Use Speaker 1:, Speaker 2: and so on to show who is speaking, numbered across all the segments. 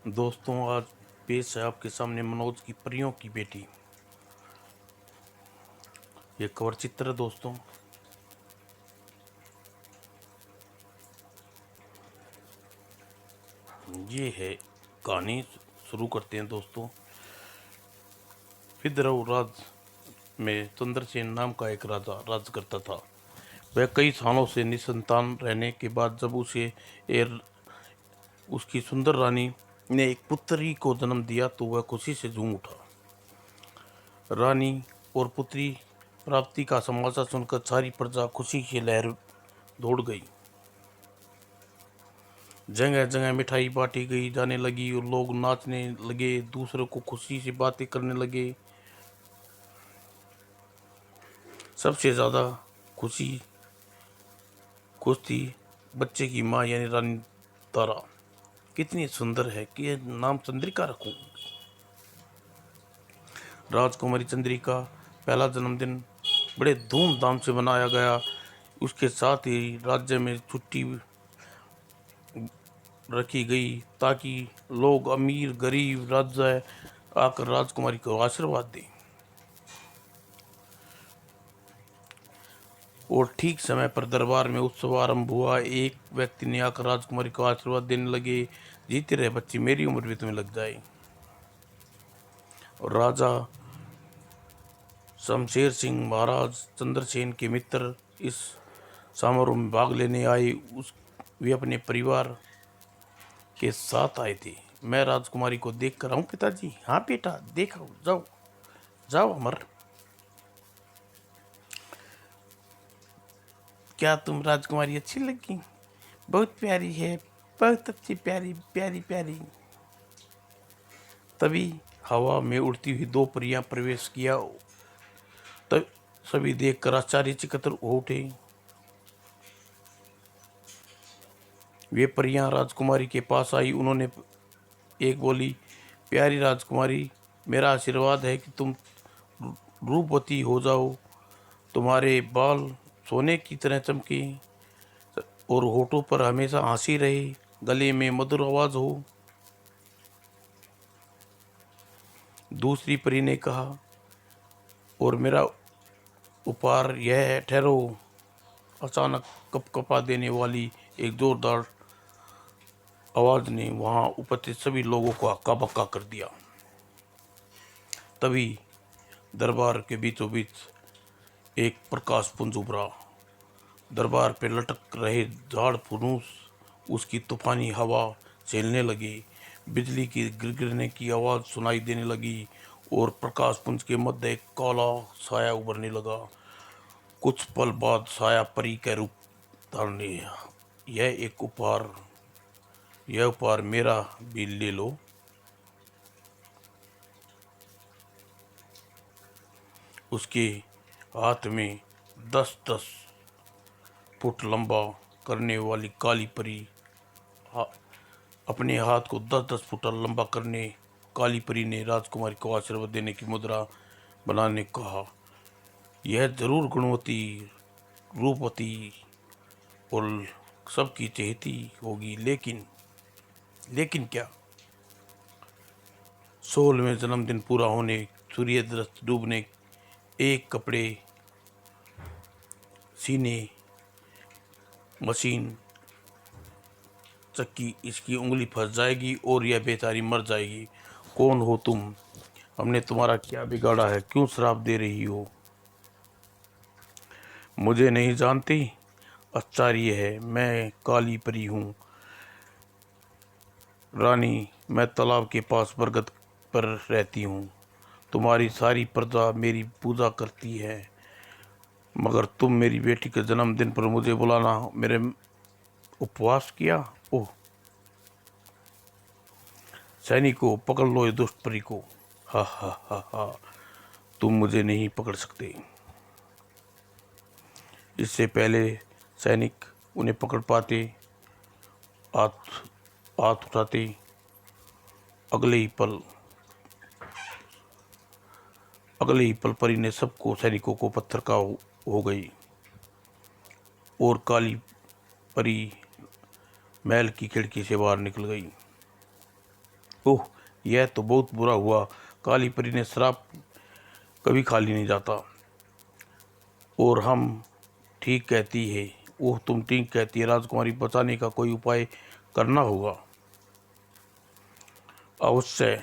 Speaker 1: दोस्तों, आज पेश है आपके सामने मनोज की परियों की बेटी। ये कवर चित्र है दोस्तों। ये है कहानी। शुरू करते हैं दोस्तों। विद्रव राज में चंद्रसेन नाम का एक राजा राज करता था। वह कई सालों से निसंतान रहने के बाद जब उसकी सुंदर रानी ने एक पुत्री को जन्म दिया तो वह खुशी से झूम उठा। रानी और पुत्री प्राप्ति का समाचार सुनकर सारी प्रजा खुशी की लहर दौड़ गई। जगह जगह मिठाई बांटी गई जाने लगी और लोग नाचने लगे, दूसरों को खुशी से बातें करने लगे। सबसे ज़्यादा खुशी खुश थी बच्चे की माँ यानी रानी तारा। कितनी सुंदर है कि ये नाम चंद्रिका रखूं। राजकुमारी चंद्रिका पहला जन्मदिन बड़े धूमधाम से मनाया गया। उसके साथ ही राज्य में छुट्टी रखी गई ताकि लोग अमीर गरीब राज्य आकर राजकुमारी को आशीर्वाद दें। और ठीक समय पर दरबार में उत्सव आरंभ हुआ। एक व्यक्ति ने आकर राजकुमारी को आशीर्वाद देने लगे, जीते रहे बच्ची, मेरी उम्र भी तुम्हें लग जाए। और राजा शमशेर सिंह महाराज चंद्रसेन के मित्र इस समारोह में भाग लेने आए। वे अपने परिवार के साथ आए थे। मैं राजकुमारी को देख कर आऊं पिताजी? हाँ बेटा, देखो, जाओ जाओ अमर। क्या तुम राजकुमारी अच्छी लगी? बहुत प्यारी है, बहुत अच्छी, प्यारी प्यारी प्यारी। तभी हवा में उड़ती हुई दो परियां प्रवेश किया। तब सभी देखकर आश्चर्यचकित हो उठे। वे परियां राजकुमारी के पास आई। उन्होंने एक बोली, प्यारी राजकुमारी, मेरा आशीर्वाद है कि तुम रूपवती हो जाओ, तुम्हारे बाल सोने की तरह चमके और होठों पर हमेशा हंसी रहे, गले में मधुर आवाज हो। दूसरी परी ने कहा, और मेरा उपहार यह है, ठहरो। अचानक कपकपा देने वाली एक जोरदार आवाज ने वहां उपस्थित सभी लोगों को हक्का बक्का कर दिया। तभी दरबार के बीचों बीच एक प्रकाश पुंज उभरा। दरबार पे लटक रहे झाड़ फूस उसकी तूफानी हवा झेलने लगे। बिजली की गिरगिरने की आवाज सुनाई देने लगी और प्रकाश पुंज के मध्य एक काला साया उभरने लगा। कुछ पल बाद साया परी का रूप धारण लिया। यह उपहार मेरा भी ले लो। उसके हाथ में 10-10 फुट लंबा करने वाली काली परी अपने हाथ को 10-10 फुट लंबा करने काली परी ने राजकुमारी को आशीर्वाद देने की मुद्रा बनाने को कहा। यह जरूर गुणवती, रूपवती और सबकी चहेती होगी, लेकिन क्या? 16वें जन्मदिन पूरा होने, सूर्य डूबने, एक कपड़े सीने मशीन चक्की इसकी उंगली फंस जाएगी और यह बेचारी मर जाएगी। कौन हो तुम? हमने तुम्हारा क्या बिगाड़ा है? क्यों श्राप दे रही हो? मुझे नहीं जानती? आश्चर्य है, मैं काली परी हूँ रानी। मैं तालाब के पास बरगद पर रहती हूँ। तुम्हारी सारी प्रजा मेरी पूजा करती है, मगर तुम मेरी बेटी के जन्मदिन पर मुझे बुलाना मेरे उपवास किया। ओह सैनिकों, पकड़ लो इस दुष्ट परी को। हा हा हा हा, तुम मुझे नहीं पकड़ सकते। इससे पहले सैनिक उन्हें पकड़ पाते, हाथ हाथ उठाते, अगले ही पल परी ने सबको सैनिकों को पत्थर का हो गई और काली परी महल की खिड़की से बाहर निकल गई। ओह, यह तो बहुत बुरा हुआ। काली परी ने श्राप कभी खाली नहीं जाता। और हम ठीक कहती है। ओह, तुम ठीक कहती है। राजकुमारी बचाने का कोई उपाय करना होगा। अवश्य,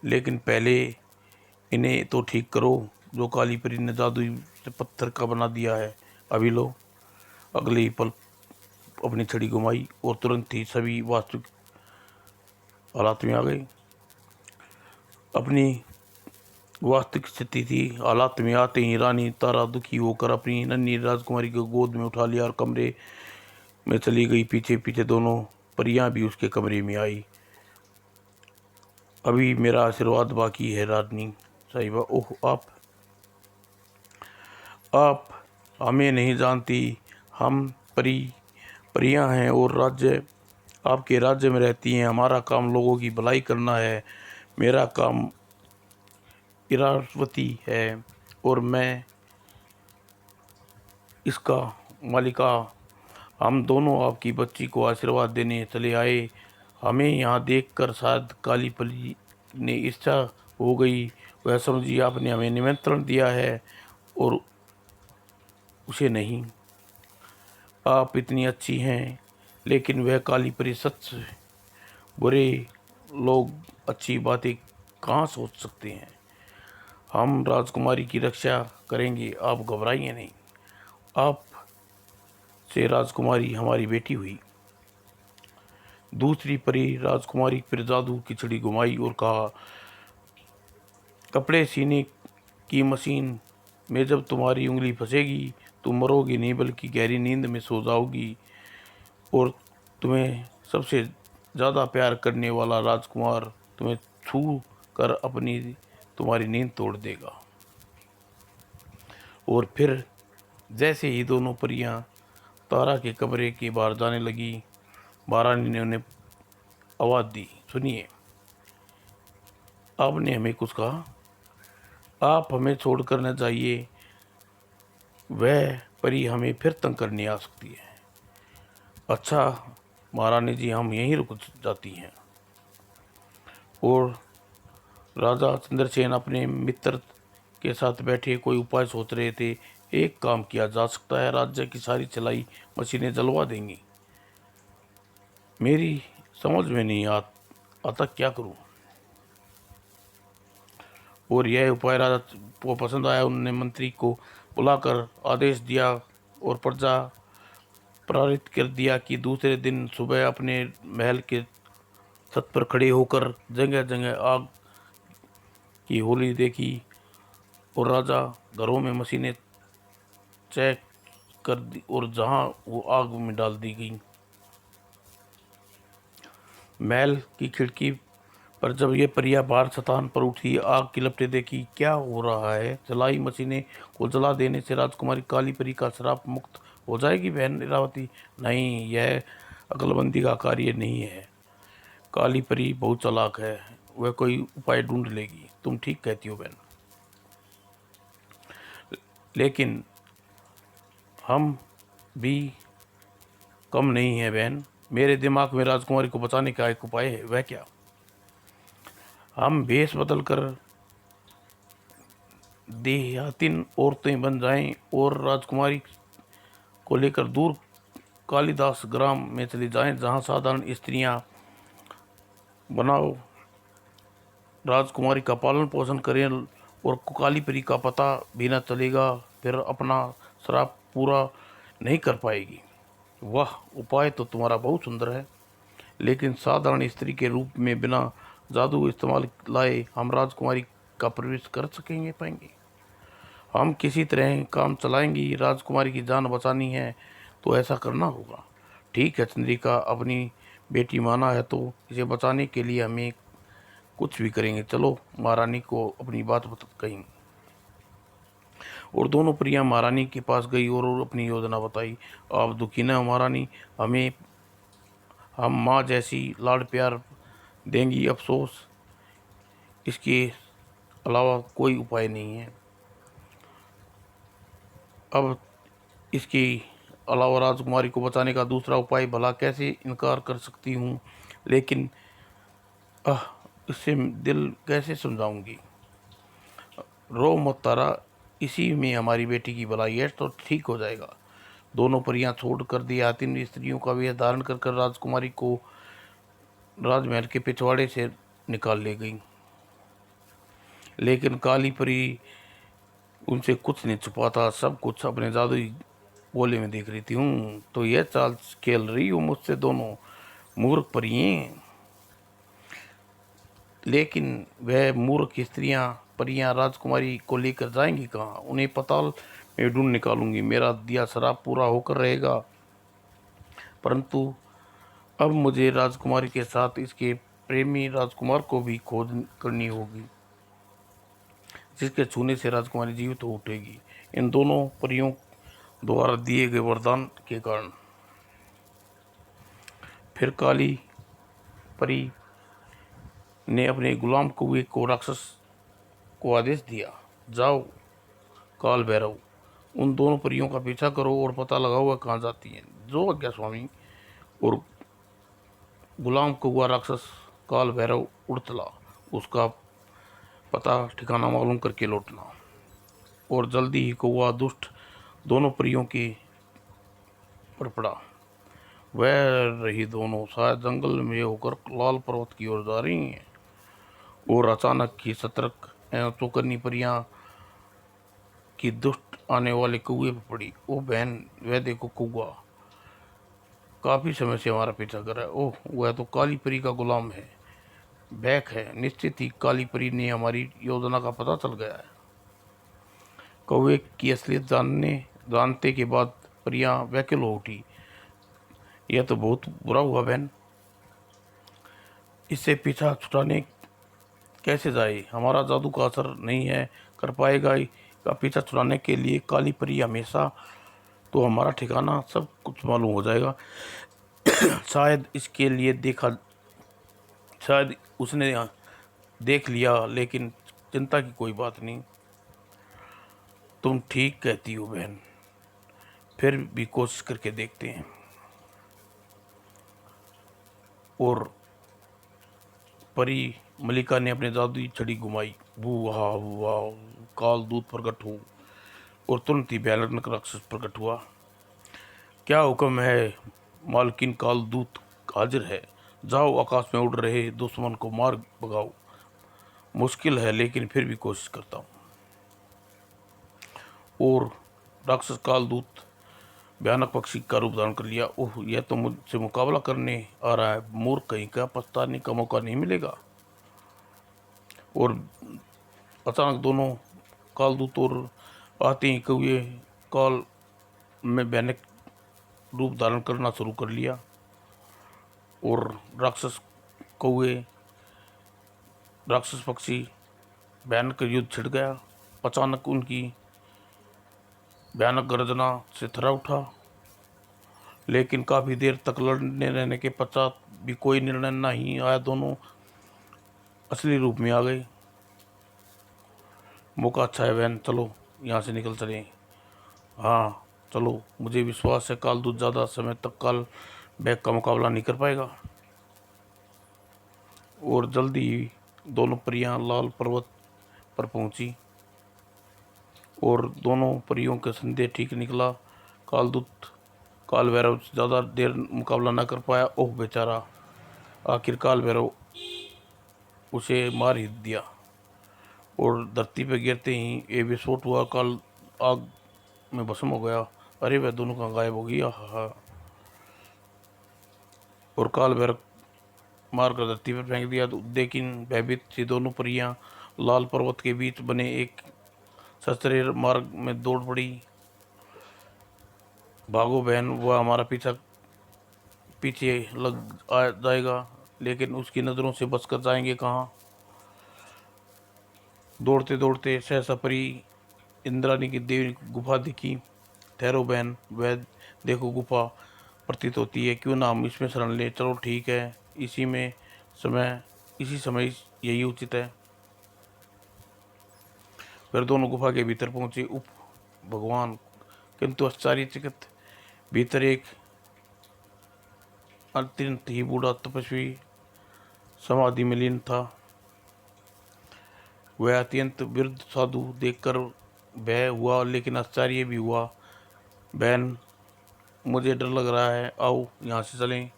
Speaker 1: लेकिन पहले इन्हें तो ठीक करो जो काली परी ने जादू से पत्थर का बना दिया है। अभी लो। अगले ही पल अपनी छड़ी घुमाई और तुरंत ही सभी वास्तविक हालात में आ गए। अपनी वास्तविक स्थिति थी। हालात में आते ही रानी तारा दुखी होकर अपनी नन्ही राजकुमारी को गोद में उठा लिया और कमरे में चली गई। पीछे पीछे दोनों परियां भी उसके कमरे में आई। अभी मेरा आशीर्वाद बाकी है रानी साहिबा। ओह, आप हमें नहीं जानती। हम परियां हैं और राज्य आपके राज्य में रहती हैं। हमारा काम लोगों की भलाई करना है। मेरा काम इरावती है और मैं इसका मालिका। हम दोनों आपकी बच्ची को आशीर्वाद देने चले आए। हमें यहाँ देखकर शायद काली परी ने इच्छा हो गई। वह समझी आपने हमें निमंत्रण दिया है और उसे नहीं। आप इतनी अच्छी हैं, लेकिन वह काली परी सच। बुरे लोग अच्छी बातें कहाँ सोच सकते हैं। हम राजकुमारी की रक्षा करेंगे, आप घबराइए नहीं। आप से राजकुमारी हमारी बेटी हुई। दूसरी परी राजकुमारी फिर जादू की छड़ी घुमाई और कहा, कपड़े सीने की मशीन में जब तुम्हारी उंगली फंसेगी, तुम मरोगी नहीं बल्कि गहरी नींद में सो जाओगी और तुम्हें सबसे ज़्यादा प्यार करने वाला राजकुमार तुम्हें छू कर अपनी तुम्हारी नींद तोड़ देगा। और फिर जैसे ही दोनों परियां तारा के कमरे के बाहर जाने लगी, महारानी ने उन्हें आवाज़ दी, सुनिए, आपने हमें कुछ कहा। आप हमें छोड़कर न जाइए। वह परी हमें फिर तंग करने आ सकती है। अच्छा महारानी जी, हम यहीं रुक जाती हैं। और राजा चंद्रसेन अपने मित्र के साथ बैठे कोई उपाय सोच रहे थे। एक काम किया जा सकता है, राज्य की सारी चलाई मशीनें जलवा देंगी। मेरी समझ में नहीं आता क्या करूं। और यह उपाय राजा को पसंद आया। उन्होंने मंत्री को बुलाकर आदेश दिया और प्रजा प्रेरित कर दिया कि दूसरे दिन सुबह अपने महल के छत पर खड़े होकर जगह जगह आग की होली देखी और राजा घरों में मशीनें चेक कर दी और जहां वो आग में डाल दी गई। महल की खिड़की पर जब ये परियां बाहर छतान पर उठी, आग की लपटें देखी, क्या हो रहा है। जलाई मशीनें को जला देने से राजकुमारी काली परी का श्राप मुक्त हो जाएगी बहन इरावती। नहीं, यह अक्लमंदी का कार्य नहीं है। काली परी बहुत चालाक है, वह कोई उपाय ढूंढ लेगी। तुम ठीक कहती हो बहन, लेकिन हम भी कम नहीं है बहन। मेरे दिमाग में राजकुमारी को बचाने का एक उपाय है। वह क्या? हम भेष बदल कर देहातीन औरतें बन जाएं और राजकुमारी को लेकर दूर कालिदास ग्राम में चले जाएं, जहां साधारण स्त्रियां बनाओ राजकुमारी का पालन पोषण करें और काली परी का पता भी न चलेगा। फिर अपना श्राप पूरा नहीं कर पाएगी। वाह, उपाय तो तुम्हारा बहुत सुंदर है, लेकिन साधारण स्त्री के रूप में बिना जादू इस्तेमाल लाए हम राजकुमारी का प्रवेश कर सकेंगे पाएंगे? हम किसी तरह काम चलाएंगी। राजकुमारी की जान बचानी है तो ऐसा करना होगा। ठीक है चंद्रिका, अपनी बेटी माना है तो इसे बचाने के लिए हमें कुछ भी करेंगे। चलो महारानी को अपनी बात बता कही। और दोनों प्रिया महारानी के पास गई और अपनी योजना बताई। आप दुखी न हो महारानी, हम माँ जैसी लाड प्यार देंगी। अफसोस इसके अलावा कोई उपाय नहीं है। अब इसके अलावा राजकुमारी को बचाने का दूसरा उपाय भला कैसे इनकार कर सकती हूँ। लेकिन इससे दिल कैसे समझाऊंगी। रो मत तारा, इसी में हमारी बेटी की भलाई है, तो ठीक हो जाएगा। दोनों परियां छोड़कर दिया 3 स्त्रियों का वेश धारण कर राजकुमारी को राजमहल के पिछवाड़े से निकाल ले गई। लेकिन काली परी उनसे कुछ नहीं छुपाता, सब कुछ अपने जादुई बोले में देख रही थी। तो यह चाल खेल रही हूँ मुझसे दोनों मूर्ख परियां। लेकिन वह मूर्ख स्त्रियां परियां राजकुमारी को लेकर जाएंगी कहाँ? उन्हें पाताल में ढूंढ निकालूंगी। मेरा दिया शराब पूरा होकर रहेगा, परंतु अब मुझे राजकुमारी के साथ इसके प्रेमी राजकुमार को भी खोज करनी होगी, जिसके छूने से राजकुमारी जीवित हो उठेगी, इन दोनों परियों द्वारा दिए गए वरदान के कारण। फिर काली परी ने अपने गुलाम कौवे को राक्षस को आदेश दिया, जाओ काल भैरव, उन दोनों परियों का पीछा करो और पता लगाओ वह कहाँ जाती हैं। जो आज्ञा स्वामी। और गुलाम कौवा राक्षस काल भैरव उड़ चला, उसका पता ठिकाना मालूम करके लौटना। और जल्दी ही कौवा दुष्ट दोनों परियों के पर पड़ा। वह रही दोनों शायद जंगल में होकर लाल पर्वत की ओर जा रही हैं। और अचानक ही सतर्क एवं चौकन्नी परियां की दुष्ट आने वाले कौवे पर पड़ी। ओ बहन, वह देखो कौवा काफी समय से हमारा पीछा कर रहा है। ओह, वह तो काली परी का गुलाम है, बैक है। निश्चित ही काली परी ने हमारी योजना का पता चल गया है। कौवे की असलियत जानते के बाद परियां व्याकुल हो उठी। यह तो बहुत बुरा हुआ बहन, इससे पीछा छुड़ाने कैसे जाए? हमारा जादू का असर नहीं है कर पाएगा का पीछा छुड़ाने के लिए काली परी हमेशा तो हमारा ठिकाना सब कुछ मालूम हो जाएगा। शायद इसके लिए शायद उसने देख लिया, लेकिन चिंता की कोई बात नहीं। तुम ठीक कहती हो बहन, फिर भी कोशिश करके देखते हैं। और परी मलिका ने अपने जादुई छड़ी घुमाई। वाह वाह, काल दूत प्रकट हो और तुरंत ही भयानक राक्षस प्रकट हुआ। क्या हुक्म है मालकिन? काल दूत हाजिर है। जाओ आकाश में उड़ रहे दुश्मन को मार भगाओ। मुश्किल है, लेकिन फिर भी कोशिश करता हूँ। और राक्षस काल दूत भयानक पक्षी का रूप धारण कर लिया। ओह, यह तो मुझसे मुकाबला करने आ रहा है। मूर्ख कहीं का, पछताने का मौका नहीं मिलेगा। और अचानक दोनों कालदूत और आते ही कौवे काल में भयानक रूप धारण करना शुरू कर लिया। और राक्षस पक्षी भयानक युद्ध छिड़ गया। अचानक उनकी भयानक गर्जना से थर्रा उठा, लेकिन काफी देर तक लड़ने रहने के पश्चात भी कोई निर्णय नहीं आया। दोनों असली रूप में आ गए। मौका अच्छा है बहन, चलो यहाँ से निकल चले। हाँ चलो, मुझे विश्वास है कालदूत ज़्यादा समय तक काल बैग का मुकाबला नहीं कर पाएगा। और जल्दी ही दोनों परियां लाल पर्वत पर पहुंची। और दोनों परियों का संदेह ठीक निकला। कालदूत काल भैरव ज़्यादा देर मुकाबला न कर पाया। ओह बेचारा, आखिर काल भैरव उसे मार ही दिया। और धरती पर गिरते ही ये विस्फोट हुआ। काल आग में भस्म हो गया। अरे वह दोनों का गायब हो गया। हाँ। और काल भैरव मारकर धरती पर फेंक दिया। लेकिन भयभीत सी दोनों परियां लाल पर्वत के बीच बने एक सस्ते मार्ग में दौड़ पड़ी। भागो बहन, वह हमारा पीछे लग आ जाएगा, लेकिन उसकी नज़रों से बचकर जाएंगे कहाँ? दौड़ते दौड़ते सहसा परी इंद्राणी की देवी गुफा दिखी। ठहरो बहन, वह देखो गुफा प्रतीत होती है, क्यों ना हम इसमें शरण लें? चलो ठीक है, इसी समय यही उचित है। फिर दोनों गुफा के भीतर पहुंचे। उप भगवान, किंतु आश्चर्यचकित भीतर एक अत्यंत ही बूढ़ा तपस्वी समाधि में लीन था। वह अत्यंत वृद्ध साधु देखकर भय हुआ, लेकिन आश्चर्य भी हुआ। बहन, मुझे डर लग रहा है, आओ यहाँ से चलें।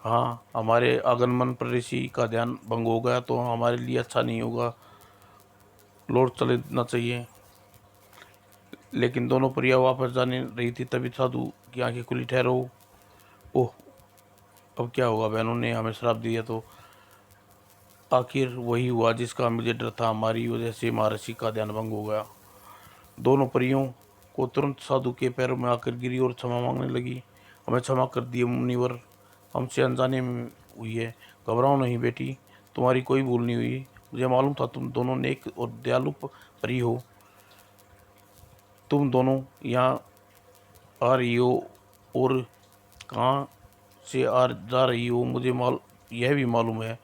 Speaker 1: हाँ, हमारे आगमन पर ऋषि का ध्यान भंग हो गया तो हमारे लिए अच्छा नहीं होगा, लौट चलना चाहिए। लेकिन दोनों परियां वापस जाने रही थी, तभी साधु की आंखें खुली। ठहरो, ओह, अब क्या होगा? बहनों ने हमें श्राप दिया तो आखिर वही हुआ जिसका मुझे डर था। हमारी वजह से महर्षि का ध्यान भंग हो गया। दोनों परियों को तुरंत साधु के पैरों में आकर गिरी और क्षमा मांगने लगी। हमें क्षमा कर दिए मुनिवर, हमसे अनजाने में हुई है। घबराओ नहीं बेटी, तुम्हारी कोई भूल नहीं हुई। मुझे मालूम था तुम दोनों नेक और दयालु परी हो। तुम दोनों यहाँ आ रही हो और कहाँ से आ जा रही हो मुझे यह भी मालूम है।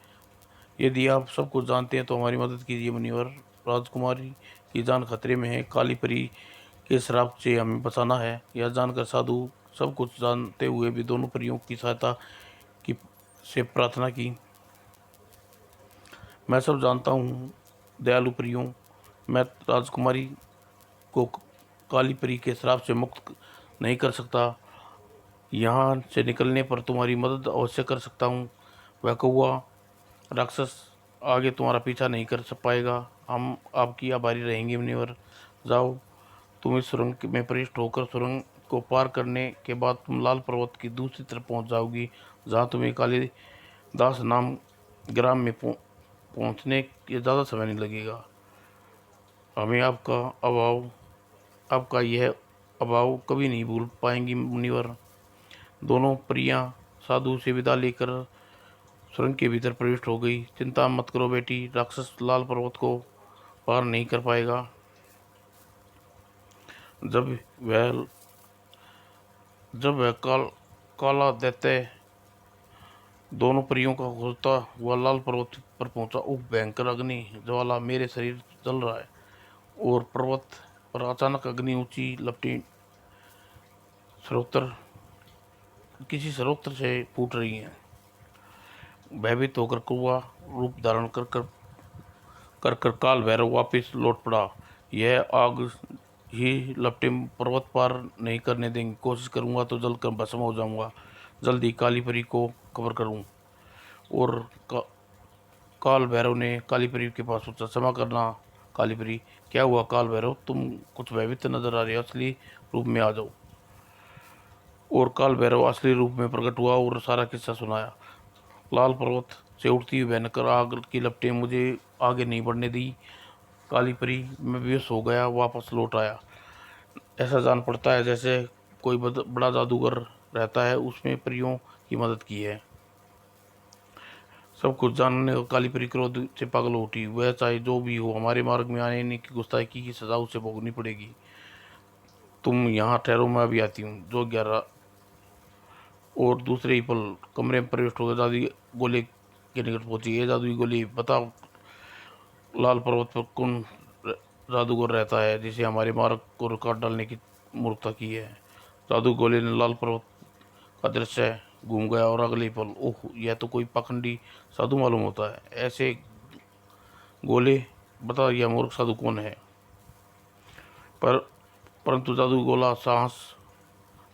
Speaker 1: यदि आप सब कुछ जानते हैं तो हमारी मदद कीजिए मुनिवर। राजकुमारी की जान खतरे में है, काली परी के श्राप से हमें बचाना है। यह जानकर साधु सब कुछ जानते हुए भी दोनों परियों की सहायता की से प्रार्थना की। मैं सब जानता हूँ दयालु परियों, मैं राजकुमारी को काली परी के श्राप से मुक्त नहीं कर सकता। यहाँ से निकलने पर तुम्हारी मदद अवश्य कर सकता हूँ। वह कौवा राक्षस आगे तुम्हारा पीछा नहीं कर पाएगा। हम आपकी आभारी रहेंगे मुनिवर। जाओ, तुम इस सुरंग में प्रविष्ट होकर सुरंग को पार करने के बाद तुम लाल पर्वत की दूसरी तरफ पहुंच जाओगी, जहां तुम्हें कालिदास नाम ग्राम में पहुंचने के ज़्यादा समय नहीं लगेगा। हमें आपका यह अभाव कभी नहीं भूल पाएंगी मुनिवर। दोनों परियां साधु से विदा लेकर सुरंग के भीतर प्रविष्ट हो गई। चिंता मत करो बेटी, राक्षस लाल पर्वत को पार नहीं कर पाएगा। जब वह जब वह काला दैत्य दोनों परियों का खोजता हुआ लाल पर्वत पर पहुंचा, उफ, भयंकर अग्नि ज्वाला, मेरे शरीर जल रहा है। और पर्वत पर अचानक अग्नि ऊंची लपटी सरोतर किसी सरोत्र से फूट रही है। भयभीत होकर कौवा रूप धारण कर काल भैरव वापिस लौट पड़ा। यह आग ही लपटे पर्वत पार नहीं करने देंगे। कोशिश करूंगा तो जलकर भस्म हो जाऊंगा। जल्दी काली परी को कवर करूं। और काल भैरव ने काली परी के पास पूछा, क्षमा करना काली परी। क्या हुआ काल भैरव, तुम कुछ भयभीत नजर आ रहे हो, असली रूप में आ जाओ। और काल भैरव असली रूप में प्रकट हुआ और सारा किस्सा सुनाया। लाल पर्वत से उठती हुई भयंकर आग की लपटें मुझे आगे नहीं बढ़ने दी। काली परी, मैं बेहोश हो गया, वापस लौट आया। ऐसा जान पड़ता है जैसे कोई बड़ा जादूगर रहता है, उसमें परियों की मदद की है। सब कुछ जानने को काली परी क्रोध से पागल हो उठी। वह चाहे जो भी हो, हमारे मार्ग में आने की गुस्ताखी की सजा उसे भोगनी पड़ेगी। तुम यहाँ ठहरो, मैं अभी आती हूँ। जो 11 और दूसरे ही पल कमरे में प्रविष्ट होकर जादुई गोले के निकट पहुंची। ये जादुई गोली, बता लाल पर्वत पर कौन जादूगर रहता है जिसे हमारे मार्ग को रुकावट डालने की मूर्खता की है। जादू गोले ने लाल पर्वत का दृश्य घूम गया और अगले पल, ओह, यह तो कोई पाखंडी साधु मालूम होता है। ऐसे गोले, बता यह मूर्ख साधु कौन है? पर परंतु जादू गोला साहस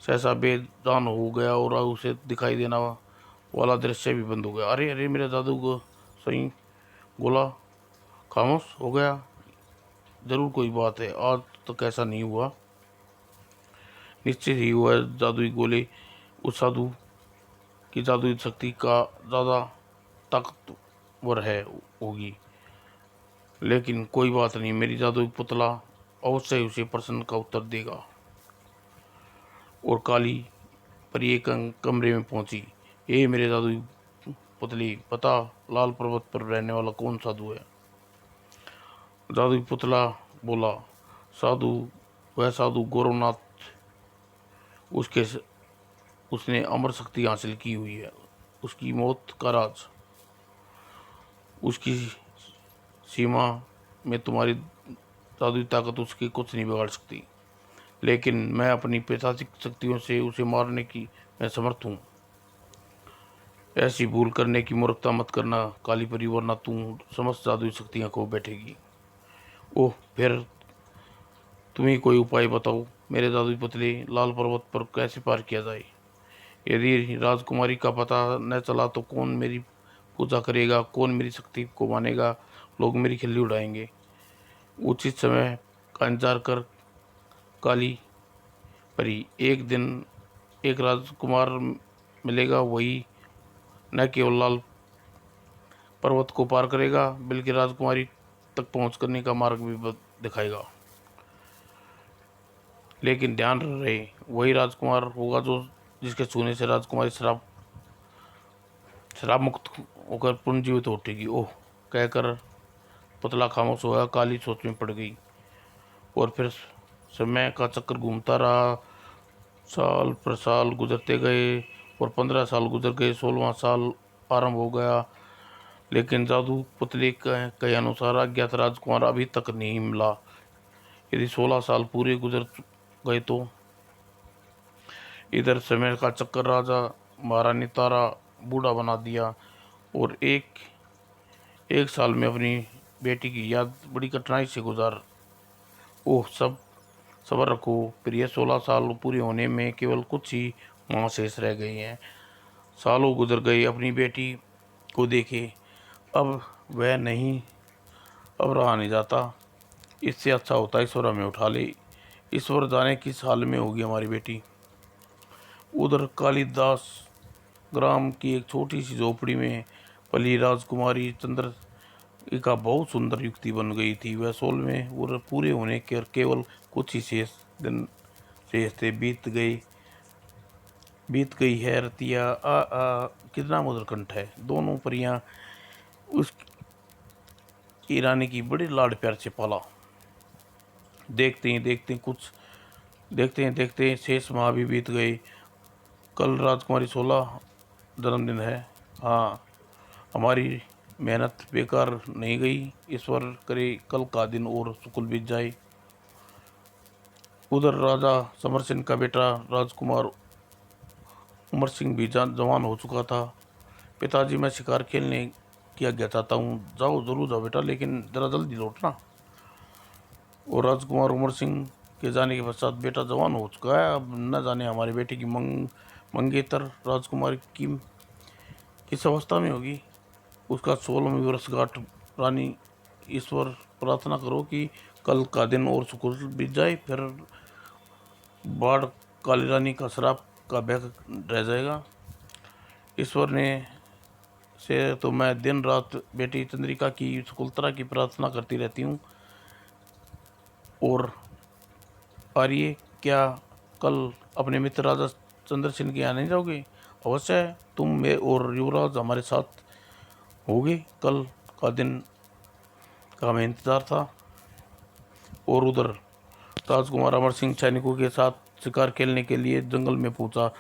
Speaker 1: सहसा बेजान हो गया और उसे दिखाई देना वाला दृश्य भी बंद हो गया। अरे अरे, मेरा जादू सही गोला खामोश हो गया। जरूर कोई बात है, आज तक ऐसा नहीं हुआ। निश्चित ही हुआ जादुई गोले उस साधु की जादुई शक्ति का ज़्यादा ताकतवर है होगी। लेकिन कोई बात नहीं, मेरी जादुई पुतला अवश्य ही उसे प्रश्न का उत्तर देगा। और काली परी एक कमरे में पहुंची। ये मेरे जादुई पुतली, पता लाल पर्वत पर रहने वाला कौन साधु है? जादुई पुतला बोला, साधु, वह साधु गौरवनाथ, उसके उसने अमर शक्ति हासिल की हुई है। उसकी मौत का राज, उसकी सीमा में तुम्हारी जादुई ताकत उसकी कुछ नहीं बिगाड़ सकती। लेकिन मैं अपनी पैशाचिक शक्तियों से उसे मारने की मैं समर्थ हूँ। ऐसी भूल करने की मूर्खता मत करना काली परी, वरना तू समस्त जादुई शक्तियाँ खो बैठेगी। ओह, फिर तुम ही कोई उपाय बताओ, मेरे जादुई पुतले लाल पर्वत पर कैसे पार किया जाए। यदि राजकुमारी का पता न चला तो कौन मेरी पूजा करेगा, कौन मेरी शक्ति को मानेगा। लोग मेरी खिल्ली उड़ाएंगे। उचित समय का इंतजार कर काली परी। एक दिन एक राजकुमार मिलेगा, वही न केवल लाल पर्वत को पार करेगा बल्कि राजकुमारी तक पहुंच करने का मार्ग भी दिखाएगा। लेकिन ध्यान रहे, वही राजकुमार होगा जो जिसके छूने से राजकुमारी शराब मुक्त होकर पुनर्जीवित उठेगी। ओह, कहकर पुतला खामोश हुआ। काली सोच में पड़ गई और फिर समय का चक्कर घूमता रहा। साल पर साल गुजरते गए और 15 साल गुजर गए। 16वां साल आरंभ हो गया, लेकिन जादू पुतले के अनुसार अज्ञात राजकुमार अभी तक नहीं मिला। यदि 16 साल पूरे गुजर गए तो इधर समय का चक्कर राजा महारानी तारा बूढ़ा बना दिया और एक एक साल में अपनी बेटी की याद बड़ी कठिनाई से गुजार। ओह, सब सब्र रखो प्रिय, 16 साल पूरे होने में केवल कुछ ही माह शेष रह गए हैं। सालों गुजर गए, अपनी बेटी को देखे अब वह नहीं, अब रहा नहीं जाता। इससे अच्छा होता ईश्वर हमें उठा ले। ईश्वर जाने किस हाल में होगी हमारी बेटी। उधर कालिदास ग्राम की एक छोटी सी झोपड़ी में पली राजकुमारी चंद्रिका बहुत सुंदर युक्ति बन गई थी। वह 16वें और पूरे होने के केवल कुछ ही शेष दिन शेष थे। बीत गई है रतिया, आ आ कितना मधुर कंठ है। दोनों परियां उसकी रानी की बड़ी लाड प्यार से पाला। देखते हैं देखते हैं शेष माह भी बीत गए। कल राजकुमारी 16 जन्मदिन है। हाँ, हमारी मेहनत बेकार नहीं गई। ईश्वर करे कल का दिन और सुकुल बीत जाए। उधर राजा समर सिंह का बेटा राजकुमार उमर सिंह भी जवान हो चुका था। पिताजी, मैं शिकार खेलने की आज्ञा चाहता हूँ। जाओ, जरूर जाओ बेटा, लेकिन जरा जल्दी लौटना। और राजकुमार उमर सिंह के जाने के पश्चात बेटा जवान हो चुका है। अब न जाने हमारी बेटी की मंगेतर राजकुमारी की किस अवस्था में होगी। उसका 16वीं वर्षगांठ। रानी, ईश्वर प्रार्थना करो कि कल का दिन और सुकुल बीत जाए, फिर बाढ़ काली रानी का श्राप का भय रह जाएगा। ईश्वर ने से तो मैं दिन रात बेटी चंद्रिका की सुकुलता की प्रार्थना करती रहती हूँ। और आर्य, क्या कल अपने मित्र राजा चंद्रसेन के यहाँ नहीं जाओगे। अवश्य, तुम मैं और युवराज हमारे साथ होगे। कल का दिन का हमें इंतजार था। और उधर राजकुमार अमर सिंह सैनिकों के साथ शिकार खेलने के लिए जंगल में पहुंचा।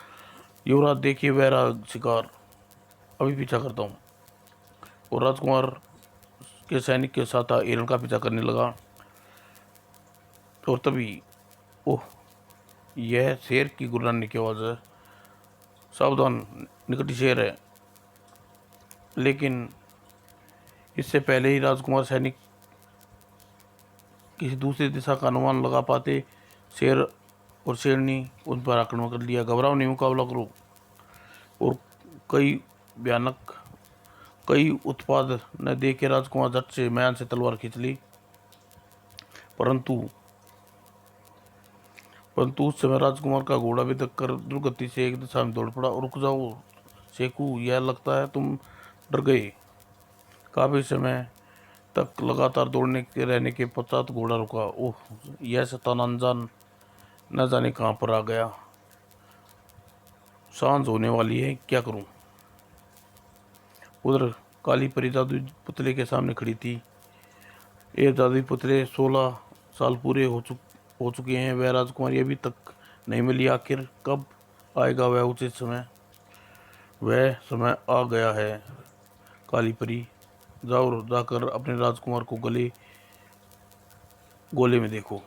Speaker 1: युवराज, देखिए वह रहा शिकार, अभी पीछा करता हूँ। और राजकुमार के सैनिक के साथ हिरण का पीछा करने लगा। और तभी, ओह, यह शेर की गुर्राने की आवाज़ है। सावधान, निकट शेर है। लेकिन इससे पहले ही राजकुमार सैनिक किसी दूसरी दिशा का अनुमान लगा पाते, शेर और शेरनी उन पर आक्रमण कर लिया। घबराओ नहीं, मुकाबला करो। और कई भयानक कई उत्पाद न देखे राजकुमार झट से म्यान से तलवार खींच ली। परंतु परंतु उस समय राजकुमार का घोड़ा भी कर दुर्गति से एक दिशा में दौड़ पड़ा। और रुक जाओ शेखू, यह लगता है तुम डर गए। काफी समय तक लगातार दौड़ने के रहने के पश्चात घोड़ा रुका। ओह, यह शैतान अनजान न जाने कहाँ पर आ गया। सांझ होने वाली है, क्या करूं। उधर काली परी जादुई पुतले के सामने खड़ी थी। ये जादुई पुतले 16 साल पूरे हो चुके हैं। वह राजकुमारी अभी तक नहीं मिली। आखिर कब आएगा वह उचित समय। वह समय आ गया है। काली परी, जाओ, जाकर अपने राजकुमार को गोले में देखो।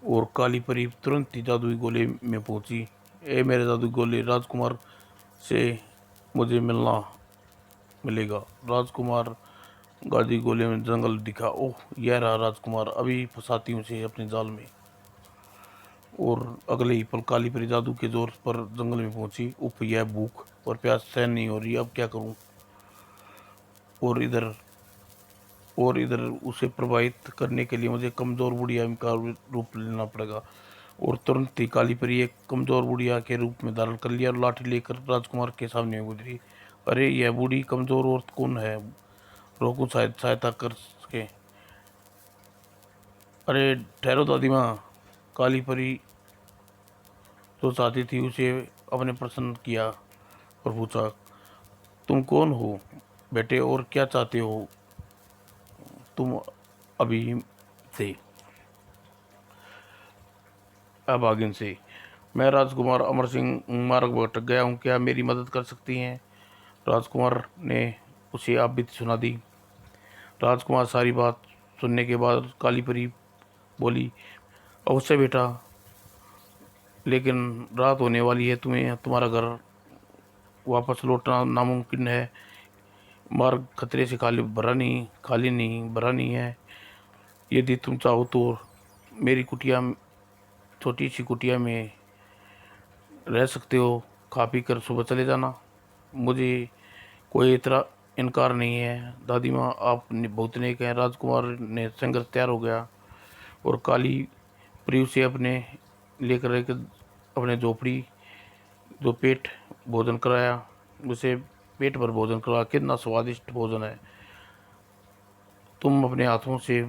Speaker 1: और काली परी तुरंत ही जादुई गोले में पहुंची। ए मेरे जादुई गोले, राजकुमार से मुझे मिलेगा। राजकुमार गाजी गोले में जंगल दिखा। ओह, यह रहा राजकुमार, अभी फंसाती हूँ उसे अपने जाल में। और अगले ही पल काली परी जादू के जोर पर जंगल में पहुंची। उफ, यह भूख और प्यास सहन नहीं हो रही, अब क्या करूं। और इधर उसे प्रभावित करने के लिए मुझे कमजोर बुढ़िया का रूप लेना पड़ेगा। और तुरंत ही काली परी एक कमजोर बुढ़िया के रूप में धारण कर लिया और लाठी लेकर राजकुमार के सामने गुजरी। अरे, यह बूढ़ी कमजोर औरत कौन है? रोकू, शायद सहायता कर सके। अरे ठहरो दादी माँ। काली परी जो चाहती थी उसे अपने प्रसन्न किया और पूछा, तुम कौन हो बेटे और क्या चाहते हो तुम अभी से, अब आगे से? मैं राजकुमार अमर सिंह मार्ग भटक गया हूँ, क्या मेरी मदद कर सकती हैं? राजकुमार ने उसे आप बीती सुना दी। राजकुमार सारी बात सुनने के बाद काली परी बोली, अवश्य बेटा, लेकिन रात होने वाली है, तुम्हें तुम्हारा घर वापस लौटना नामुमकिन है। मार्ग खतरे से खाली नहीं भरा नहीं है। यदि तुम चाहो तो मेरी कुटिया, छोटी सी कुटिया में रह सकते हो। खा पी कर सुबह चले जाना, मुझे कोई इतना इनकार नहीं है। दादी माँ, आप बहुत नेक हैं। राजकुमार ने संघर्ष तैयार हो गया और काली परी उसे अपने लेकर एक अपने झोपड़ी जो पेट भोजन कराया। उसे पेट भर भोजन कराया। कितना स्वादिष्ट भोजन है, तुम अपने हाथों से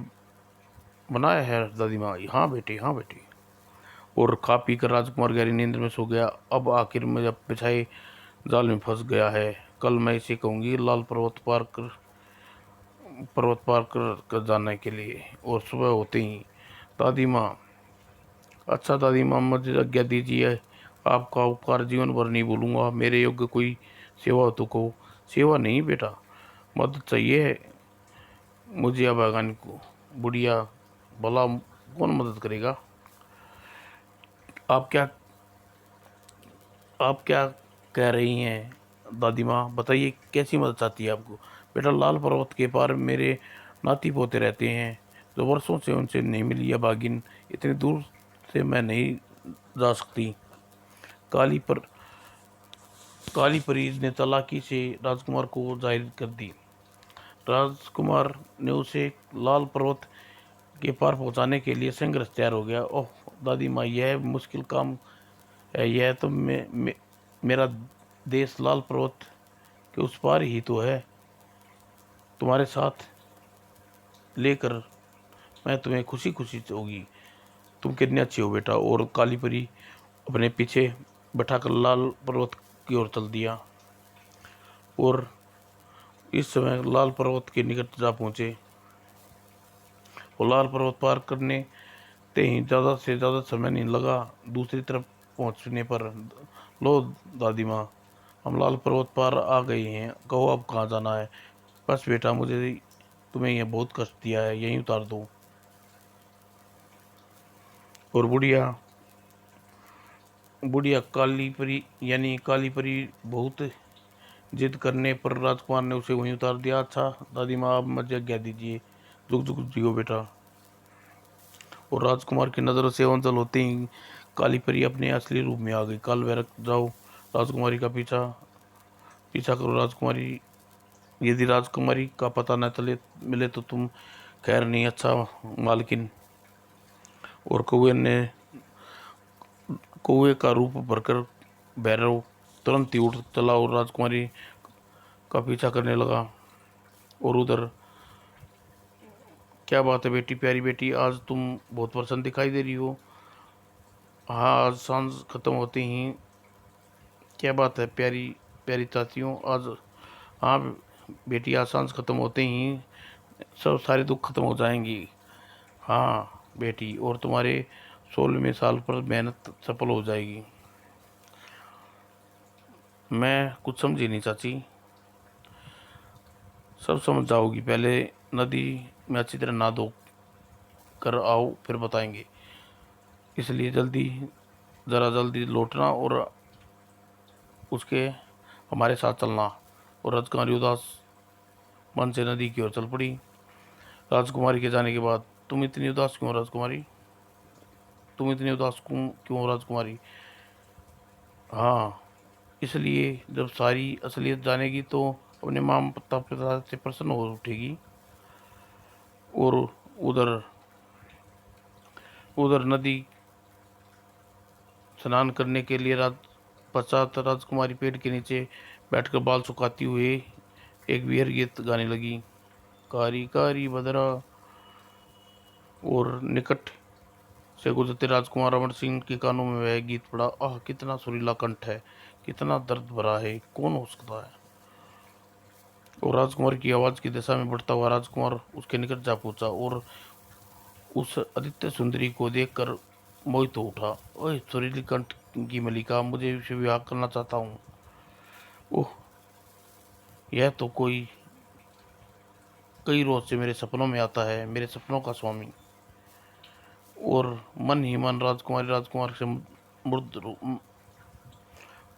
Speaker 1: बनाया है दादी माँ? हाँ बेटी, हाँ बेटी। और खा पी कर राजकुमार गहरी नींद में सो गया। अब आखिर में जब बिछाए जाल में फंस गया है। कल मैं इसे कहूँगी लाल पर्वत पार कर जाने के लिए। और सुबह होते ही, दादी माँ, अच्छा दादी माँ, मुझे आज्ञा दीजिए, आपका उपकार जीवन भर नहीं भूलूंगा। मेरे योग्य कोई सेवा हो तो कहो। सेवा नहीं बेटा, मदद चाहिए है मुझे अब आगान को। बुढ़िया, भला कौन मदद करेगा? आप क्या आप क्या कह रही हैं दादी माँ? बताइए, कैसी मदद चाहती है आपको? बेटा, लाल पर्वत के पार मेरे नाती पोते रहते हैं जो वर्षों से उनसे नहीं मिली है बागिन। इतनी दूर से मैं नहीं जा सकती। काली पर काली परी ने चालाकी से राजकुमार को जाहिर कर दी। राजकुमार ने उसे लाल पर्वत के पार पहुंचाने के लिए संघर्ष तैयार हो गया। ओह दादी माँ, यह मुश्किल काम है। यह तो मेरा देश लाल पर्वत के उस पार ही तो है। तुम्हारे साथ लेकर मैं तुम्हें खुशी खुशी होगी। तुम कितनी अच्छी हो बेटा। और काली परी अपने पीछे बैठाकर लाल पर्वत की ओर चल दिया। और इस समय लाल पर्वत के निकट जा पहुंचे। और लाल पर्वत पार करने ते ही ज़्यादा से ज़्यादा समय नहीं लगा। दूसरी तरफ पहुंचने पर, लो दादी माँ, हम लाल पर्वत पार आ गए हैं, कहो अब कहाँ जाना है? बस बेटा, मुझे तुम्हें यह बहुत कष्ट दिया है, यहीं उतार दो। और बुढ़िया बुढ़िया काली परी यानी काली परी बहुत जिद करने पर राजकुमार ने उसे वहीं उतार दिया। अच्छा दादी माँ, आप मुझे आज्ञा दीजिए। जुग जुग जियो बेटा। और राजकुमार की नज़रों से ओंझल होते ही काली परी अपने असली रूप में आ गई। काल भैरव, जाओ राजकुमारी का पीछा पीछा करो। राजकुमारी यदि राजकुमारी का पता न चले मिले तो तुम खैर नहीं। अच्छा मालकिन। और कौवे का रूप भरकर भैरव तुरंत ही उठ चला और राजकुमारी का पीछा करने लगा। और उधर, क्या बात है बेटी, प्यारी बेटी, आज तुम बहुत प्रसन्न दिखाई दे रही हो। हाँ, आज सांझ खत्म होते ही, क्या बात है प्यारी प्यारी चाचियों, आज, हाँ बेटी, आज सांझ खत्म होते ही सब सारे दुख खत्म हो जाएंगी। हाँ बेटी, और तुम्हारे 16वें साल पर मेहनत सफल हो जाएगी। मैं कुछ समझी नहीं चाची। सब समझ जाओगी, पहले नदी में अच्छी तरह नहा धो कर आओ, फिर बताएंगे। इसलिए ज़रा जल्दी लौटना और उसके हमारे साथ चलना। और राजकुमारी उदास मन से नदी की ओर चल पड़ी। राजकुमारी के जाने के बाद, तुम इतनी उदास क्यों राजकुमारी? तुम इतनी उदास क्यों राजकुमारी? हाँ, इसलिए जब सारी असलियत जानेगी तो अपने माता पिता से प्रसन्न हो उठेगी। और उधर उधर नदी स्नान करने के लिए पश्चात राजकुमारी पेड़ के नीचे बैठकर बाल सुखाती हुए एक बिहर गीत गाने लगी। कारी कारी बदरा। और निकट से गुजरते राजकुमार रमन सिंह के कानों में वह गीत पड़ा। आह, कितना सुरीला कंठ है, कितना दर्द भरा है, कौन हो सकता है? और राजकुमार की आवाज की दिशा में बढ़ता हुआ राजकुमार उसके निकट जा पहुंचा और उस आदित्य सुंदरी को देखकर मोहित हो उठा। ओए सुरीली कंठ की मलिका, मुझे इससे विवाह करना चाहता हूँ। ओह, यह तो कई रोज से मेरे सपनों में आता है, मेरे सपनों का स्वामी। और मन ही मन राजकुमारी राजकुमार से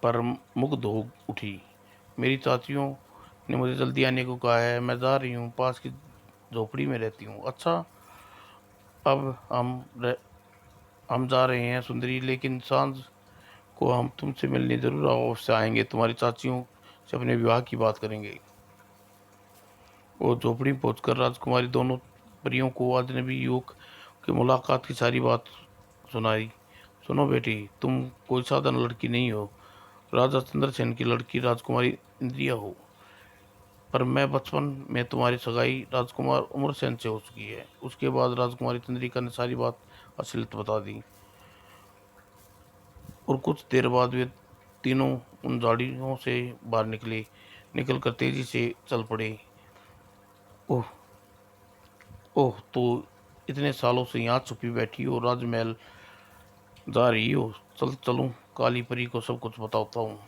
Speaker 1: पर मुग्ध हो उठी। मेरी चाचियों ने मुझे जल्दी आने को कहा है, मैं जा रही हूँ, पास की झोपड़ी में रहती हूँ। अच्छा, अब हम जा रहे हैं सुंदरी, लेकिन सांझ को हम तुमसे मिलने जरूर अवश्य आएंगे, तुम्हारी चाचियों से अपने विवाह की बात करेंगे। और झोपड़ी में पहुंचकर राजकुमारी दोनों परियों को अजनबी युवक की मुलाकात की सारी बात सुनाई। सुनो बेटी, तुम कोई साधारण लड़की नहीं हो, राजा चंद्रसेन की लड़की राजकुमारी इंद्रिया हो। पर मैं बचपन में तुम्हारी सगाई राजकुमार उमरसेन से हो चुकी है। उसके बाद राजकुमारी चंद्रिका ने सारी बात असलियत बता दी। और कुछ देर बाद वे तीनों उन झाड़ियों से बाहर निकलकर तेजी से चल पड़े। ओह, ओह, तो इतने सालों से यहाँ छुपी बैठी हो, राजमहल जा रही हो? चलूं, काली परी को सब कुछ बताता हूँ।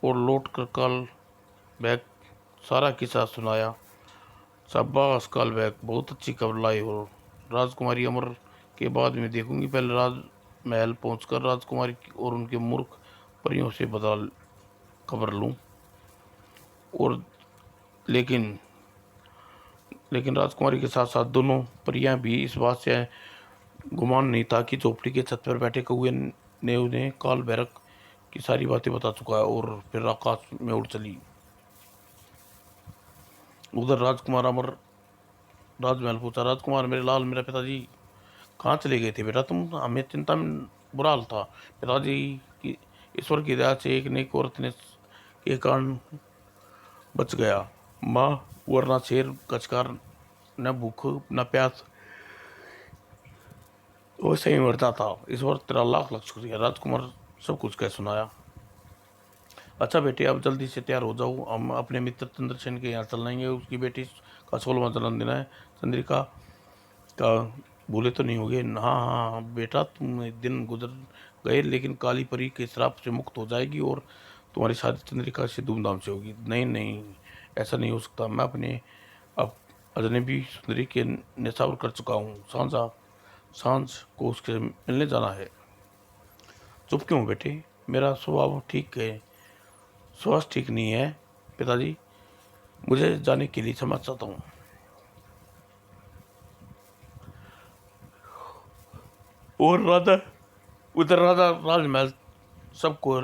Speaker 1: और लौट कर काल बैग सारा किस्सा सुनाया। शाबाश काल बैग, बहुत अच्छी खबर लाई हो। राजकुमारी अमर के बाद में देखूंगी, पहले राजमहल पहुंचकर राजकुमारी और उनके मूर्ख परियों से बदल खबर लूं। और लेकिन लेकिन राजकुमारी के साथ साथ दोनों परियां भी इस बात से गुमान नहीं था कि झोपड़ी के छत पर बैठे कौए ने उन्हें काल भैरव की सारी बातें बता चुका है। और फिर आकाश में उड़ चली। उधर राजकुमार अमर राजमहल पूछा, राजकुमार मेरे लाल, मेरा पिताजी कहाँ चले गए थे बेटा? तुम हमें चिंता में बुरा हाल था। पिताजी की ईश्वर की दया से एक नेक औरत ने के कारण बच गया माँ, वरना शेर का शिकार न भूख न प्यास वैसे ही मरता था। ईश्वर तेरा लाख लाख शुक्रिया। राजकुमार सब कुछ कह सुनाया। अच्छा बेटे, अब जल्दी से तैयार हो जाओ, हम अपने मित्र चंद्रसेन के यहाँ चल जाएंगे। उसकी बेटी का 16वां जन्मदिन है। चंद्रिका का भूले तो नहीं होगे? हाँ हाँ हाँ बेटा, तुम दिन गुजर गए, लेकिन काली परी के श्राप से मुक्त हो जाएगी और तुम्हारी शादी चंद्रिका से धूमधाम से होगी। नहीं नहीं, ऐसा नहीं हो सकता। मैं अपने अब अजनबी सुंदरी के निशावर कर चुका हूँ। सांझ को उसके मिलने जाना है। चुप क्यों बेटे? मेरा स्वभाव ठीक है, स्वास्थ्य ठीक नहीं है पिताजी, मुझे जाने के लिए क्षमा चाहता हूँ। और उधर राजा राजमहल सबको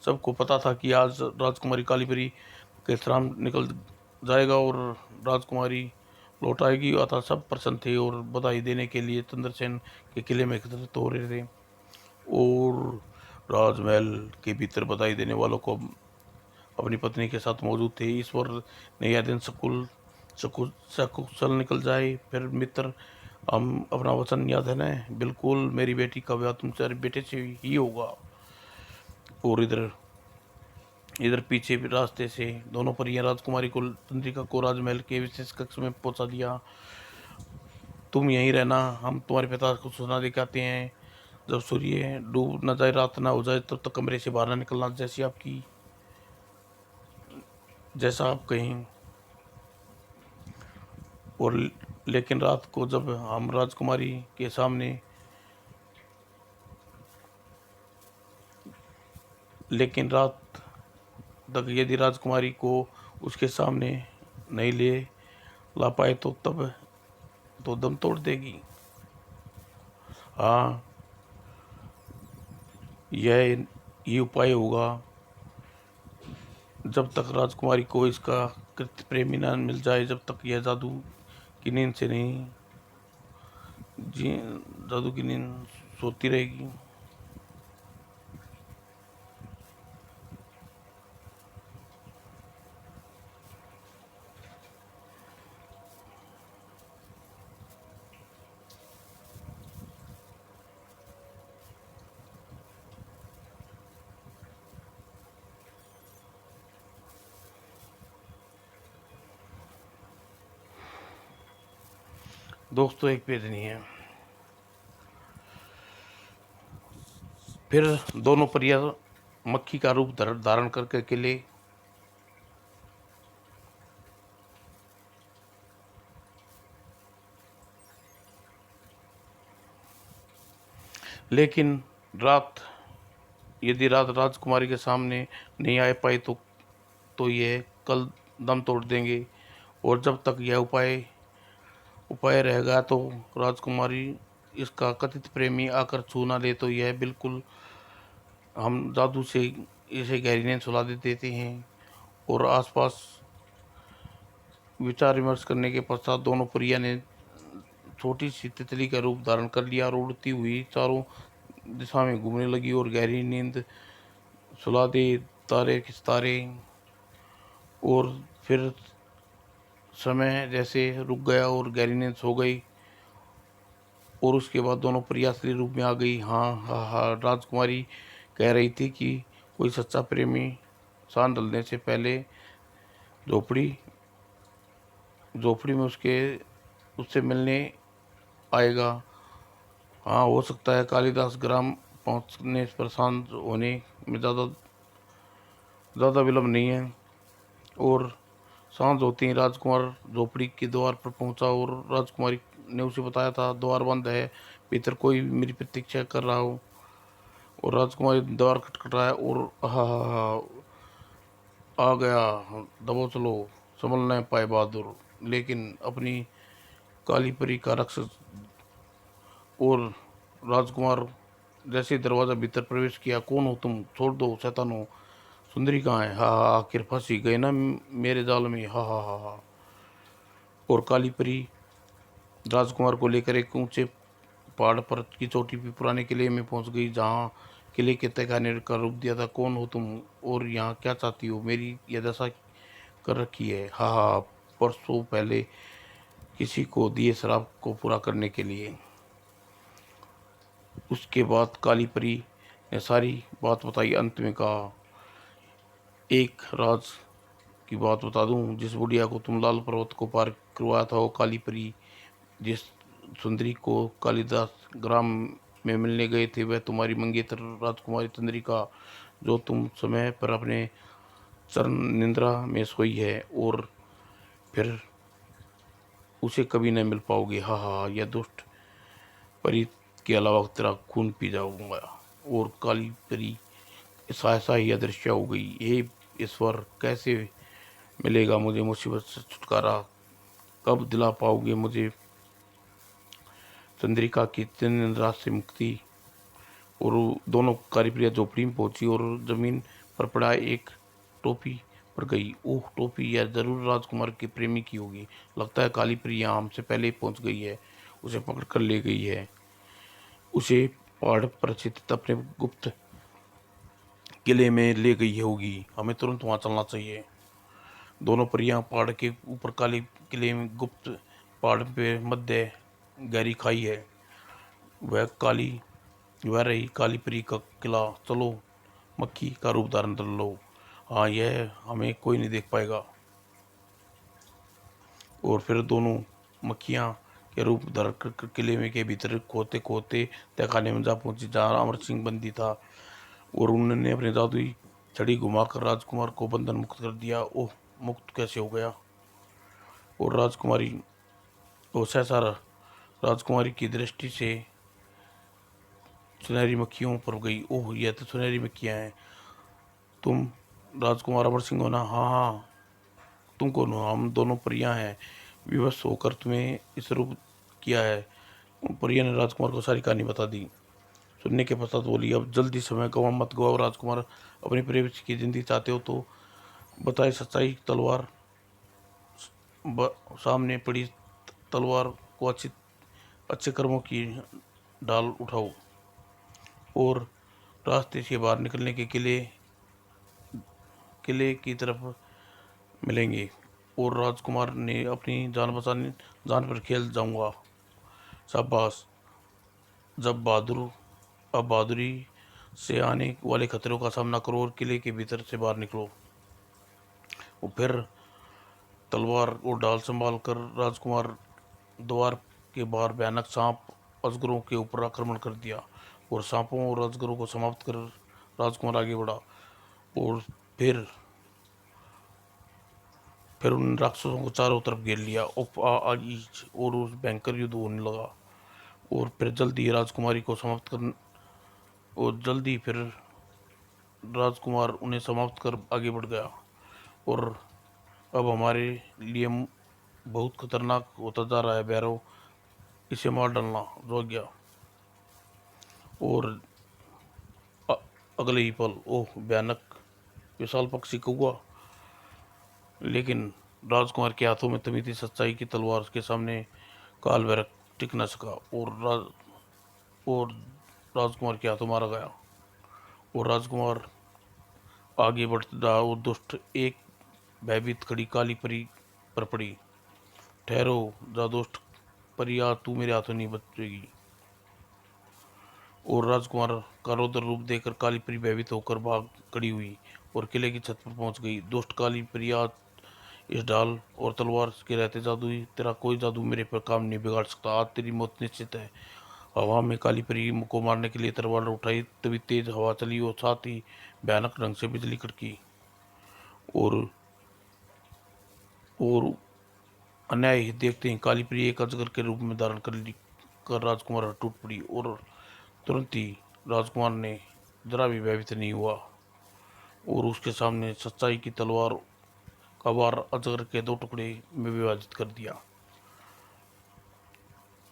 Speaker 1: सबको पता था कि आज राजकुमारी कालीपरी के श्राम निकल जाएगा और राजकुमारी लौट आएगी। अतः सब प्रसन्न थे और बधाई देने के लिए चंद्रसेन के किले में एकत्रित हो रहे थे। और राजमहल के भीतर बधाई देने वालों को अपनी पत्नी के साथ मौजूद थे। ईश्वर ने यह दिन सकुशल निकल जाए। फिर मित्र, हम अपना वचन याद है ना? बिल्कुल, मेरी बेटी का विवाह तुमसे बेटे से ही होगा। और इधर इधर पीछे भी रास्ते से दोनों परियां राजकुमारी को चंद्रिका को राजमहल के विशेष कक्ष में पहुंचा दिया। तुम यहीं रहना, हम तुम्हारे पिता को सूचना दे के आते हैं। जब सूर्य डूब न जाए, रात ना हो जाए, तब तक कमरे से बाहर ना निकलना, जैसा आप कहें। और लेकिन रात को जब हम राजकुमारी के सामने लेकिन रात तक यदि राजकुमारी को उसके सामने नहीं ले ला पाए तो तब तो दम तोड़ देगी। हाँ, यह ये उपाय होगा जब तक राजकुमारी को इसका कृत्य प्रेमी न मिल जाए, जब तक यह जादू की नींद से नहीं जी जादू की नींद सोती रहेगी। दोस्तों एक पेज नहीं है। फिर दोनों परियां मक्खी का रूप धारण करके अकेले लेकिन रात यदि रात राजकुमारी के सामने नहीं आ पाए तो यह कल दम तोड़ देंगे। और जब तक यह उपाय उपाय रहेगा तो राजकुमारी इसका कथित प्रेमी आकर छू ना ले तो यह बिल्कुल हम जादू से इसे गहरी नींद सुला देते हैं। और आसपास विचार विमर्श करने के पश्चात दोनों परिया ने छोटी सी तितली का रूप धारण कर लिया और उड़ती हुई चारों दिशा में घूमने लगी और गहरी नींद सुला दे तारे खिसतारे। और फिर समय जैसे रुक गया और गहरी नींद सो गई। और उसके बाद दोनों परियां असली रूप में आ गई। हाँ हाँ हाँ, राजकुमारी कह रही थी कि कोई सच्चा प्रेमी सांझ ढलने से पहले झोपड़ी झोपड़ी में उससे मिलने आएगा। हाँ, हो सकता है कालिदास ग्राम पहुंचने पर शांत होने में ज़्यादा विलम्ब नहीं है। और सांझ होते ही राजकुमार झोपड़ी के द्वार पर पहुंचा और राजकुमारी ने उसे बताया था द्वार बंद है, भीतर कोई मेरी प्रतीक्षा कर रहा हो। और राजकुमारी द्वार खटखटाया और हा हा हा आ गया, दबो चलो, संभल नहीं पाए बहादुर। लेकिन अपनी काली परी का राक्षस और राजकुमार जैसे दरवाजा भीतर प्रवेश किया, कौन हो तुम, छोड़ दो शैतानो, सुंदरी कहाँ है, हा हा, आखिर फंसी गए ना मेरे जाल में, हा हा हा हा। और काली परी राजकुमार को लेकर एक ऊंचे पहाड़ पर की चोटी पे पुराने किले में पहुंच गई, जहाँ किले के तहखाने का रूप दिया था। कौन हो तुम और यहाँ क्या चाहती हो, मेरी यह दशा कर रखी है, हा हा, परसों पहले किसी को दिए शराब को पूरा करने के लिए। उसके बाद काली परी ने सारी बात बताई। अंत में कहा, एक राज की बात बता दूं, जिस बुढ़िया को तुम लाल पर्वत को पार करवाया था वो काली परी जिस सुंदरी को कालिदास ग्राम में मिलने गए थे वह तुम्हारी मंगेतर राजकुमारी चंद्रिका, जो तुम समय पर अपने चरण निंद्रा में सोई है और फिर उसे कभी न मिल पाओगे, हा हा, यह दुष्ट परी के अलावा तेरा खून पी जाऊंगा। और काली परी सहसा ही अदृश्य हो गई। हे ईश्वर, कैसे मिलेगा मुझे मुसीबत से छुटकारा, कब दिला पाओगे मुझे चंद्रिका की निद्रा से मुक्ति। और दोनों कालीप्रिया झोपड़ी में पहुंची और जमीन पर पड़ा एक टोपी पर गई। ओह, टोपी यह जरूर राजकुमार के प्रेमी की होगी। लगता है काली प्रिया हमसे पहले ही पहुंच गई है, उसे पकड़ कर ले गई है, उसे पहाड़ पर स्थित अपने गुप्त किले में ले गई होगी। हमें तुरंत वहां चलना चाहिए। दोनों परियां पहाड़ के ऊपर काले किले में गुप्त पहाड़ पे मध्य गहरी खाई है। वह रही काली परी का किला। चलो, मक्खी का रूप धारण कर लो। हाँ, यह हमें कोई नहीं देख पाएगा। और फिर दोनों मक्खियाँ के रूप धारण कर किले में के भीतर खोते खोते तहखाने में जा पहुंची, जहाँ अमर सिंह बंदी था। और उन्होंने अपने जादुई छड़ी घुमाकर राजकुमार को बंधन मुक्त कर दिया। ओह, मुक्त कैसे हो गया। और राजकुमारी वो सहसा राजकुमारी की दृष्टि से सुनहरी मक्खियों पर गई। ओह, यह तो सुनहरी मक्खियाँ हैं। तुम राजकुमार अमर सिंह होना, हाँ हाँ, तुम कौन हो? हम दोनों परियां हैं, विवश होकर तुम्हें इस रूप किया है। परिया ने राजकुमार को सारी कहानी बता दी। सुनने के पश्चात बोली, अब जल्दी समय गवा मत गवाओ राजकुमार, अपनी प्रेयसी की जिंदगी चाहते हो तो बताए सच्चाई। तलवार सामने पड़ी तलवार को अच्छे कर्मों की ढाल उठाओ और रास्ते से बाहर निकलने के किले की तरफ मिलेंगे। और राजकुमार ने अपनी जान पर खेल जाऊंगा। शाबाश, जब बहादुर अब बहादुरी से आने वाले खतरों का सामना करो और किले के भीतर से बाहर निकलो। और फिर तलवार और ढाल संभाल कर राजकुमार द्वार के बाहर भयानक सांप अजगरों के ऊपर आक्रमण कर दिया और सांपों और अजगरों को समाप्त कर राजकुमार आगे बढ़ा। और फिर फिर उन राक्षसों को चारों तरफ घेर लिया और उस भयंकर युद्ध होने लगा। और फिर जल्दी राजकुमारी को समाप्त कर और जल्दी फिर राजकुमार उन्हें समाप्त कर आगे बढ़ गया। और अब हमारे लिए बहुत खतरनाक होता जा रहा है भैरव, इसे मार डालना। रो गया। और अ- अगले ही पल ओह भयानक विशाल पक्षी कौआ, लेकिन राजकुमार के हाथों में थमी थी सच्चाई की तलवार के सामने काल भैरव टिक न सका और राजकुमार के हाथों मारा गया। और राजकुमार आगे बढ़ता रहा और दुष्ट एक भयभीत खड़ी काली परी पर पड़ी। ठहरो जा दुष्ट परिया, तू मेरे हाथों नहीं बचेगी। और राजकुमार का रौद्र रूप देखकर काली परी भयभीत होकर भाग खड़ी हुई और किले की छत पर पहुंच गई। दुष्ट काली परिया, इस ढाल और तलवार के रहते तेरा कोई जादू मेरे पर काम नहीं बिगाड़ सकता। आज तेरी मौत निश्चित है। हवा में काली परी को मारने के लिए तलवार उठाई, तभी तेज हवा चली और साथ ही भयानक ढंग से बिजली कड़की और और अन्याय देखते ही काली परी एक अजगर के रूप में धारण कर राजकुमार पर टूट पड़ी। और तुरंत ही राजकुमार ने जरा भी भयभीत नहीं हुआ और उसके सामने सच्चाई की तलवार का वार अजगर के दो टुकड़े में विभाजित कर दिया।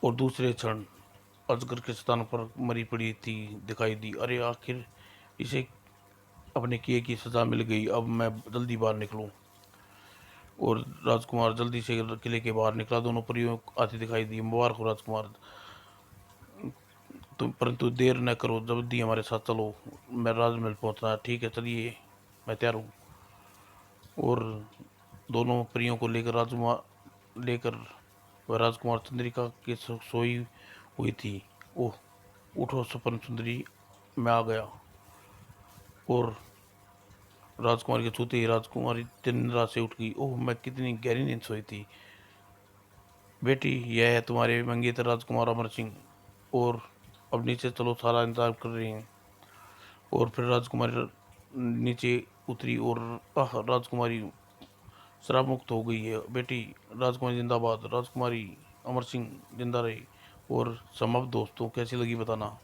Speaker 1: और दूसरे क्षण अजगर के स्थान पर मरी पड़ी थी दिखाई दी। अरे आखिर इसे अपने किए की सजा मिल गई, अब मैं जल्दी बाहर निकलूं। और राजकुमार जल्दी से किले के बाहर निकला। दोनों परियों आती दिखाई दी। मुबारक हो राजकुमार, तुम परंतु देर न करो, जल्दी हमारे साथ चलो, मैं राजमहल पहुंचना है। ठीक है चलिए, मैं तैयार हूँ। और दोनों परियों को लेकर वह राजकुमार चंद्रिका के सोई हुई थी। ओह उठो सपन सुंदरी, मैं आ गया। और राजकुमारी के छूते ही राजकुमारी निद्रा से उठ गई। ओह मैं कितनी गहरी नींद सोई थी। बेटी, यह है तुम्हारे मंगेतर राजकुमार अमर सिंह। और अब नीचे चलो, सारा इंतजार कर रहे हैं। और फिर राजकुमारी नीचे उतरी और राजकुमारी शराब मुक्त हो गई है। बेटी, राजकुमारी जिंदाबाद, राजकुमारी अमर सिंह जिंदा रहे। और समाप्त दोस्तों, कैसी लगी बताना।